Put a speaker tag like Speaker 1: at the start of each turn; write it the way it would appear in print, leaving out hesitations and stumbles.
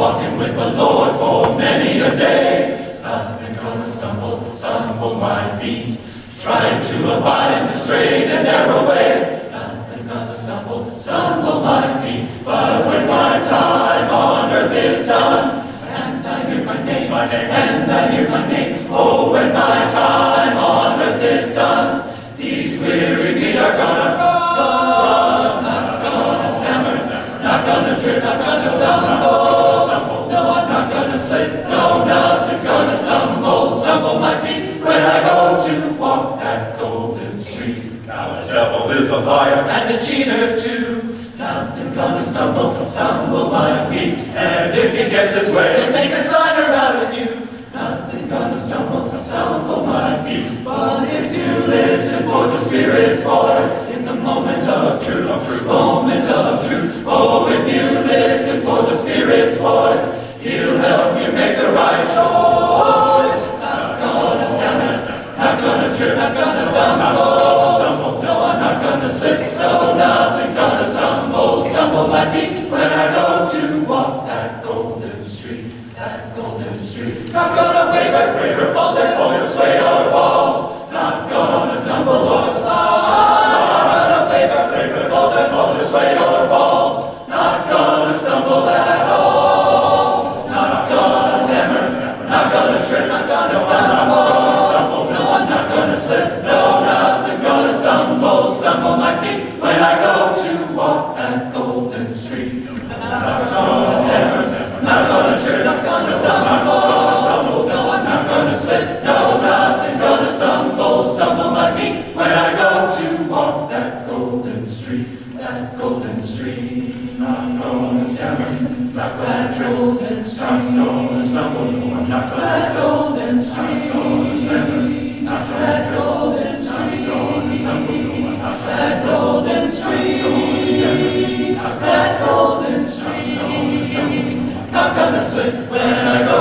Speaker 1: walking with the Lord for many a day. Nothing gonna stumble my feet, trying to abide in the straight and narrow way. Nothing gonna stumble my feet, but when my time on earth is done, and I hear my name, and I hear my name, oh, when my time on earth is done, these weary feet are gonna run, not gonna stammer, not gonna trip, not gonna stumble, no, I'm not gonna slip, no, nothing's gonna stumble my feet when I go to walk that golden street. Now the devil is a liar and a cheater too. Nothing gonna stumble my feet, and if he gets his way, he'll make a signer out of you. Nothing's gonna stumble my feet, but if you listen for the Spirit's voice in the moment of truth, moment of truth. Oh, if you listen for the Spirit's voice, He'll help you make the right choice. Not gonna stammer, not gonna trip, not gonna stumble. No, I'm not gonna slip. No, nothing's gonna stumble my feet when I go to walk that golden street, that golden street. Not gonna waver, falter, sway or fall. Not gonna stumble or slide. Not gonna waver, falter, sway or fall. Not gonna stumble at all. Not gonna stammer, not gonna trip, not gonna stumble. No, I'm not gonna slip. No, nothing's gonna stumble my feet when I go to walk that golden street. Not gonna stammer, not gonna trip, not gonna stumble. No, I'm not gonna slip. No, nothing's gonna stumble my feet when I go to walk that golden street, that golden street. Not gonna stammer, not gonna trip, not gonna stumble. No, I'm not gonna slip. That golden street, not gonna stammer, not gonna trip, golden street, not gonna stumble. No, I'm not gonna slip. That golden street, that golden street. Not gonna slip when I go